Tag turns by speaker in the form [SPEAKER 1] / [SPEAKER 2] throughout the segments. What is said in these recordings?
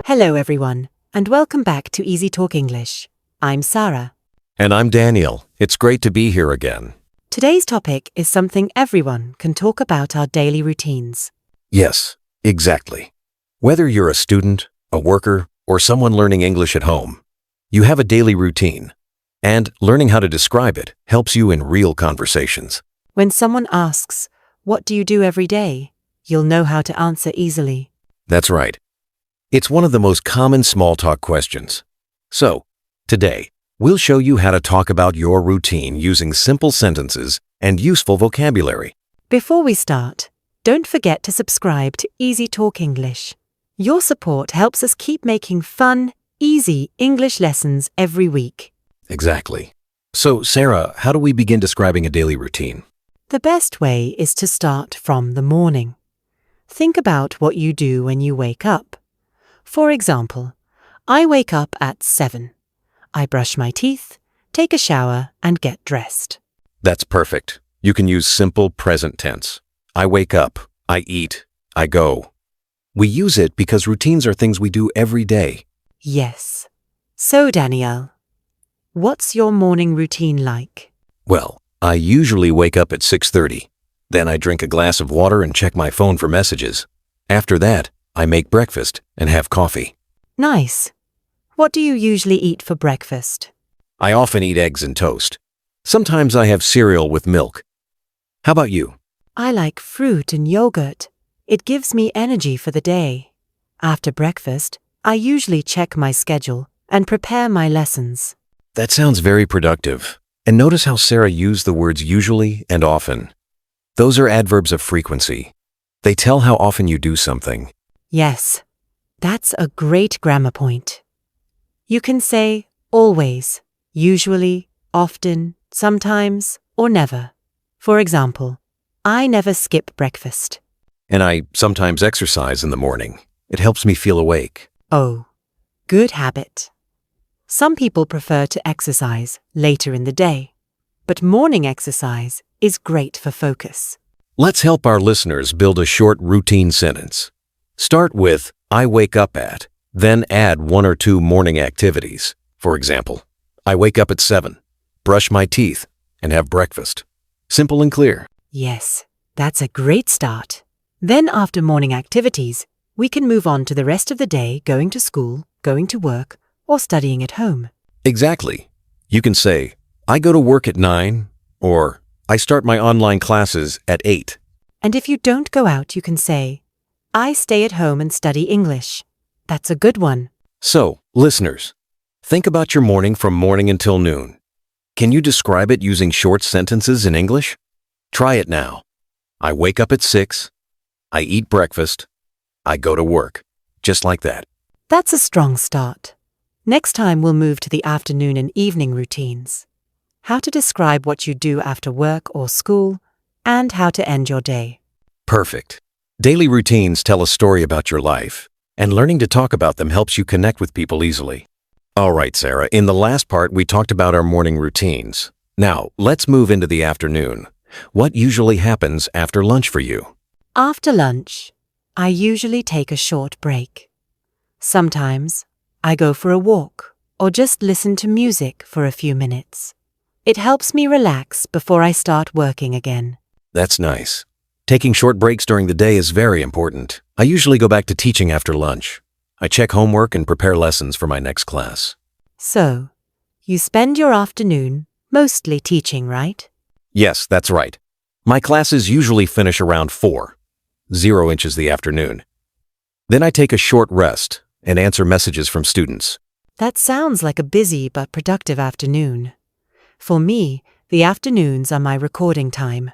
[SPEAKER 1] Hello everyone, and welcome back to Easy Talk English. I'm Sarah.
[SPEAKER 2] And I'm Daniel. It's great to be here again.
[SPEAKER 1] Today's topic is something everyone can talk about: our daily routines.
[SPEAKER 2] Yes, exactly. Whether you're a student, a worker, or someone learning English at home, you have a daily routine. And learning how to describe it helps you in real conversations.
[SPEAKER 1] When someone asks, "What do you do every day?" you'll know how to answer easily.
[SPEAKER 2] That's right. It's one of the most common small talk questions. So, today, we'll show you how to talk about your routine using simple sentences and useful vocabulary.
[SPEAKER 1] Before we start, don't forget to subscribe to Easy Talk English. Your support helps us keep making fun, easy English lessons every week.
[SPEAKER 2] Exactly. So, Sarah, how do we begin describing a daily routine?
[SPEAKER 1] The best way is to start from the morning. Think about what you do when you wake up. For example, I wake up at 7. I brush my teeth, take a shower, and get dressed.
[SPEAKER 2] That's perfect. You can use simple present tense. I wake up, I eat, I go. We use it because routines are things we do every day.
[SPEAKER 1] Yes. So, Danielle, what's your morning routine like?
[SPEAKER 2] Well, I usually wake up at 6:30. Then I drink a glass of water and check my phone for messages. After that, I make breakfast and have coffee.
[SPEAKER 1] Nice. What do you usually eat for breakfast?
[SPEAKER 2] I often eat eggs and toast. Sometimes I have cereal with milk. How about you?
[SPEAKER 1] I like fruit and yogurt. It gives me energy for the day. After breakfast, I usually check my schedule and prepare my lessons.
[SPEAKER 2] That sounds very productive. And notice how Sarah used the words usually and often. Those are adverbs of frequency. They tell how often you do something.
[SPEAKER 1] Yes, that's a great grammar point. You can say always, usually, often, sometimes, or never. For example, I never skip breakfast.
[SPEAKER 2] And I sometimes exercise in the morning. It helps me feel awake.
[SPEAKER 1] Oh, good habit. Some people prefer to exercise later in the day, but morning exercise is great for focus.
[SPEAKER 2] Let's help our listeners build a short routine sentence. Start with, I wake up at, then add one or two morning activities. For example, I wake up at 7, brush my teeth, and have breakfast. Simple and clear.
[SPEAKER 1] Yes, that's a great start. Then after morning activities, we can move on to the rest of the day, going to school, going to work, or studying at home.
[SPEAKER 2] Exactly. You can say, I go to work at 9, or I start my online classes at 8.
[SPEAKER 1] And if you don't go out, you can say, I stay at home and study English. That's a good one.
[SPEAKER 2] So, listeners, think about your morning from morning until noon. Can you describe it using short sentences in English? Try it now. I wake up at 6. I eat breakfast. I go to work. Just like that.
[SPEAKER 1] That's a strong start. Next time we'll move to the afternoon and evening routines. How to describe what you do after work or school, and how to end your day.
[SPEAKER 2] Perfect. Daily routines tell a story about your life, and learning to talk about them helps you connect with people easily. All right, Sarah, in the last part we talked about our morning routines. Now, let's move into the afternoon. What usually happens after lunch for you?
[SPEAKER 1] After lunch, I usually take a short break. Sometimes, I go for a walk or just listen to music for a few minutes. It helps me relax before I start working again.
[SPEAKER 2] That's nice. Taking short breaks during the day is very important. I usually go back to teaching after lunch. I check homework and prepare lessons for my next class.
[SPEAKER 1] So, you spend your afternoon mostly teaching, right?
[SPEAKER 2] Yes, that's right. My classes usually finish around 4, 0 inches the afternoon. Then I take a short rest and answer messages from students.
[SPEAKER 1] That sounds like a busy but productive afternoon. For me, the afternoons are my recording time.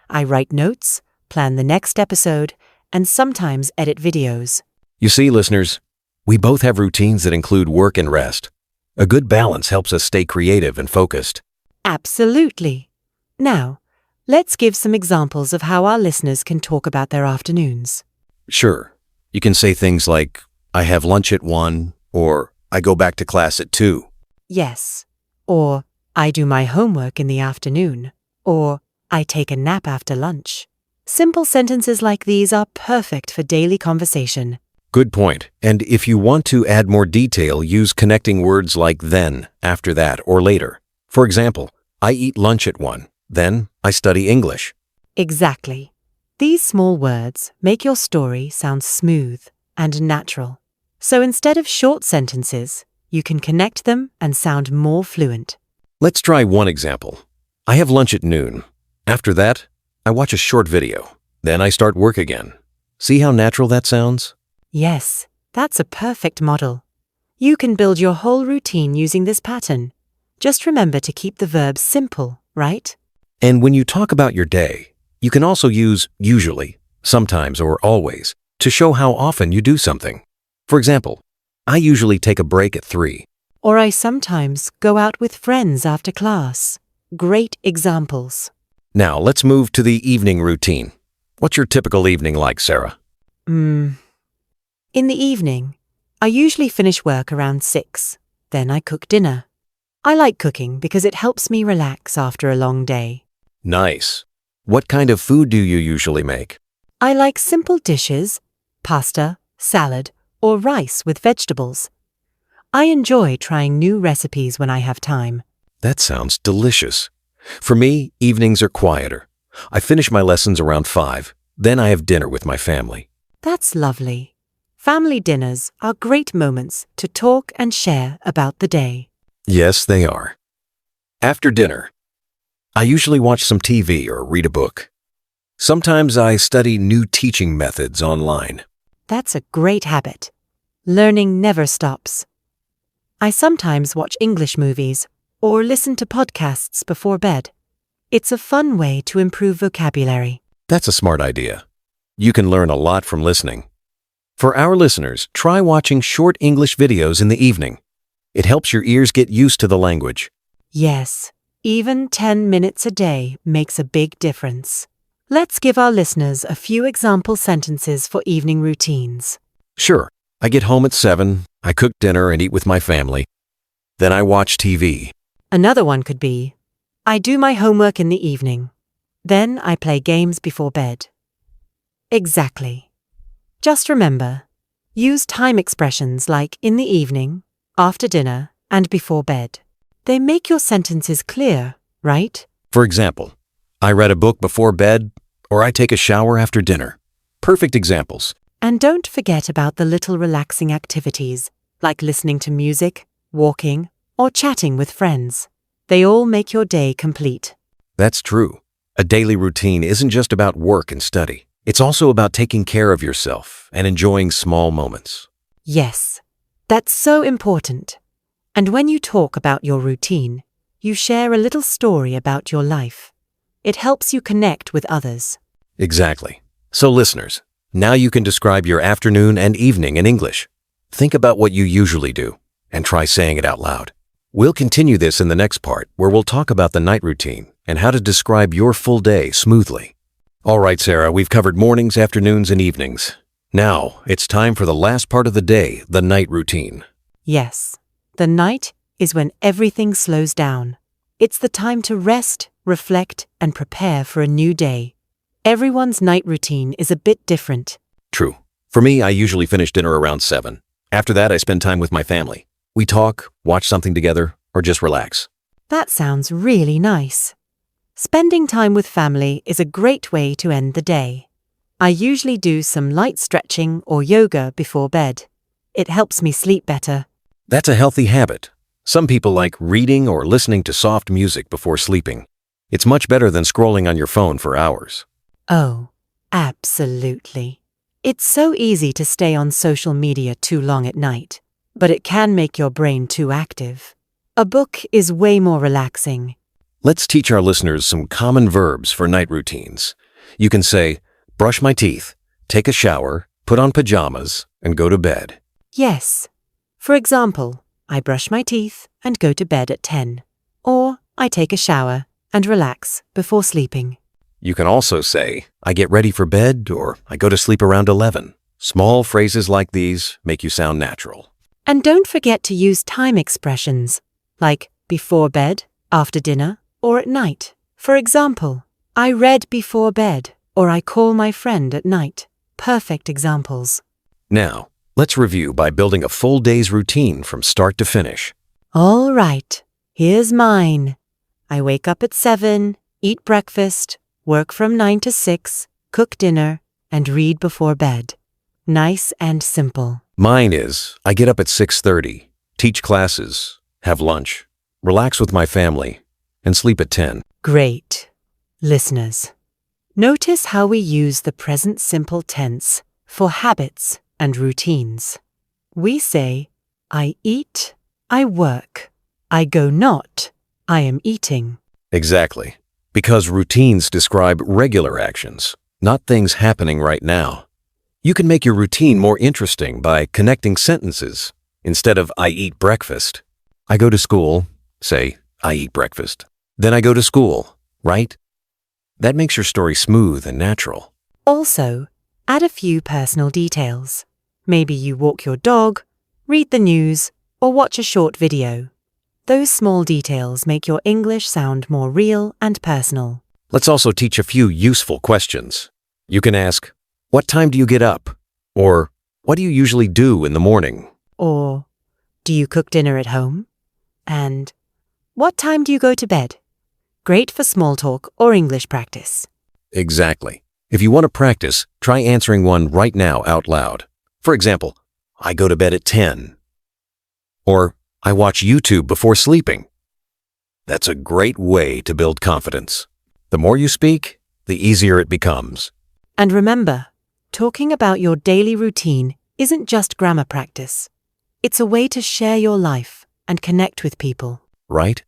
[SPEAKER 1] I write notes, plan the next episode, and sometimes edit videos.
[SPEAKER 2] You see, listeners, we both have routines that include work and rest. A good balance helps us stay creative and focused.
[SPEAKER 1] Absolutely. Now, let's give some examples of how our listeners can talk about their afternoons.
[SPEAKER 2] Sure. You can say things like, I have lunch at 1, or I go back to class at 2.
[SPEAKER 1] Yes. Or, I do my homework in the afternoon. Or, I take a nap after lunch. Simple sentences like these are perfect for daily conversation.
[SPEAKER 2] Good point. And if you want to add more detail, use connecting words like then, after that, or later. For example, I eat lunch at 1. Then I study English.
[SPEAKER 1] Exactly. These small words make your story sound smooth and natural. So instead of short sentences, you can connect them and sound more fluent.
[SPEAKER 2] Let's try one example. I have lunch at noon. After that, I watch a short video. Then I start work again. See how natural that sounds?
[SPEAKER 1] Yes, that's a perfect model. You can build your whole routine using this pattern. Just remember to keep the verbs simple, right?
[SPEAKER 2] And when you talk about your day, you can also use usually, sometimes, or always to show how often you do something. For example, I usually take a break at 3.
[SPEAKER 1] Or I sometimes go out with friends after class. Great examples.
[SPEAKER 2] Now, let's move to the evening routine. What's your typical evening like, Sarah?
[SPEAKER 1] In the evening, I usually finish work around 6. Then I cook dinner. I like cooking because it helps me relax after a long day.
[SPEAKER 2] Nice. What kind of food do you usually make?
[SPEAKER 1] I like simple dishes, pasta, salad, or rice with vegetables. I enjoy trying new recipes when I have time.
[SPEAKER 2] That sounds delicious. For me, evenings are quieter. I finish my lessons around 5. Then I have dinner with my family.
[SPEAKER 1] That's lovely. Family dinners are great moments to talk and share about the day.
[SPEAKER 2] Yes, they are. After dinner, I usually watch some TV or read a book. Sometimes I study new teaching methods online.
[SPEAKER 1] That's a great habit. Learning never stops. I sometimes watch English movies or listen to podcasts before bed. It's a fun way to improve vocabulary.
[SPEAKER 2] That's a smart idea. You can learn a lot from listening. For our listeners, try watching short English videos in the evening. It helps your ears get used to the language.
[SPEAKER 1] Yes, even 10 minutes a day makes a big difference. Let's give our listeners a few example sentences for evening routines.
[SPEAKER 2] Sure, I get home at 7, I cook dinner and eat with my family. Then I watch TV.
[SPEAKER 1] Another one could be, I do my homework in the evening. Then I play games before bed. Exactly. Just remember, use time expressions like in the evening, after dinner, and before bed. They make your sentences clear, right?
[SPEAKER 2] For example, I read a book before bed, or I take a shower after dinner. Perfect examples.
[SPEAKER 1] And don't forget about the little relaxing activities, like listening to music, walking, or chatting with friends. They all make your day complete.
[SPEAKER 2] That's true. A daily routine isn't just about work and study. It's also about taking care of yourself and enjoying small moments.
[SPEAKER 1] Yes, that's so important. And when you talk about your routine, you share a little story about your life. It helps you connect with others.
[SPEAKER 2] Exactly. So listeners, now you can describe your afternoon and evening in English. Think about what you usually do and try saying it out loud. We'll continue this in the next part where we'll talk about the night routine and how to describe your full day smoothly. All right, Sarah, we've covered mornings, afternoons, and evenings. Now, it's time for the last part of the day, the night routine.
[SPEAKER 1] Yes, the night is when everything slows down. It's the time to rest, reflect, and prepare for a new day. Everyone's night routine is a bit different.
[SPEAKER 2] True. For me, I usually finish dinner around 7. After that, I spend time with my family. We talk, watch something together, or just relax.
[SPEAKER 1] That sounds really nice. Spending time with family is a great way to end the day. I usually do some light stretching or yoga before bed. It helps me sleep better.
[SPEAKER 2] That's a healthy habit. Some people like reading or listening to soft music before sleeping. It's much better than scrolling on your phone for hours.
[SPEAKER 1] Oh, absolutely. It's so easy to stay on social media too long at night, but it can make your brain too active. A book is way more relaxing.
[SPEAKER 2] Let's teach our listeners some common verbs for night routines. You can say, brush my teeth, take a shower, put on pajamas, and go to bed.
[SPEAKER 1] Yes. For example, I brush my teeth and go to bed at 10. Or I take a shower and relax before sleeping.
[SPEAKER 2] You can also say, I get ready for bed, or I go to sleep around 11. Small phrases like these make you sound natural.
[SPEAKER 1] And don't forget to use time expressions, like before bed, after dinner, or at night. For example, I read before bed, or I call my friend at night. Perfect examples.
[SPEAKER 2] Now, Let's review by building a full day's routine from start to finish.
[SPEAKER 1] All right, here's mine. I wake up at 7, eat breakfast, work from 9 to 6, cook dinner, and read before bed. Nice and simple.
[SPEAKER 2] Mine is, I get up at 6:30, teach classes, have lunch, relax with my family, and sleep at 10.
[SPEAKER 1] Great. Listeners, notice how we use the present simple tense for habits and routines. We say, I eat, I work, I go not, I am eating.
[SPEAKER 2] Exactly. Because routines describe regular actions, not things happening right now. You can make your routine more interesting by connecting sentences. Instead of I eat breakfast, I go to school, say, I eat breakfast. Then I go to school, right? That makes your story smooth and natural.
[SPEAKER 1] Also, add a few personal details. Maybe you walk your dog, read the news, or watch a short video. Those small details make your English sound more real and personal.
[SPEAKER 2] Let's also teach a few useful questions. You can ask, what time do you get up? Or, what do you usually do in the morning?
[SPEAKER 1] Or, do you cook dinner at home? And, what time do you go to bed? Great for small talk or English practice.
[SPEAKER 2] Exactly. If you want to practice, try answering one right now out loud. For example, I go to bed at 10. Or, I watch YouTube before sleeping. That's a great way to build confidence. The more you speak, the easier it becomes.
[SPEAKER 1] And remember, talking about your daily routine isn't just grammar practice. It's a way to share your life and connect with people.
[SPEAKER 2] Right?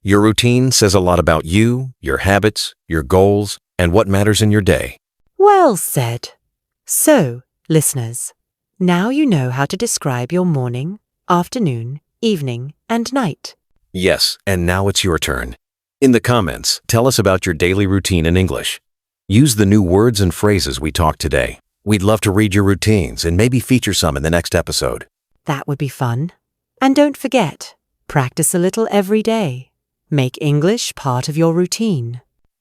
[SPEAKER 2] Your routine says a lot about you, your habits, your goals, and what matters in your day.
[SPEAKER 1] Well said. So, listeners, now you know how to describe your morning, afternoon, evening, and night.
[SPEAKER 2] Yes, and now it's your turn. In the comments, tell us about your daily routine in English. Use the new words and phrases we talked today. We'd love to read your routines and maybe feature some in the next episode.
[SPEAKER 1] That would be fun. And don't forget, practice a little every day. Make English part of your routine.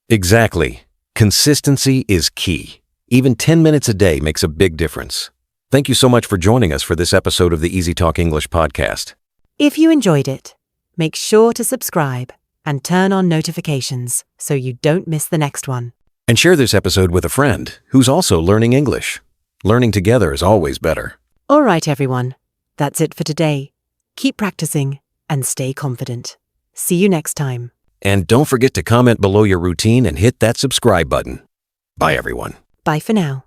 [SPEAKER 2] Exactly. Consistency is key. Even 10 minutes a day makes a big difference. Thank you so much for joining us for this episode of the Easy Talk English podcast.
[SPEAKER 1] If you enjoyed it, make sure to subscribe and turn on notifications so you don't miss the next one.
[SPEAKER 2] And share this episode with a friend who's also learning English. Learning together is always better.
[SPEAKER 1] All right, everyone. That's it for today. Keep practicing and stay confident. See you next time.
[SPEAKER 2] And don't forget to comment below your routine and hit that subscribe button. Bye, everyone.
[SPEAKER 1] Bye for now.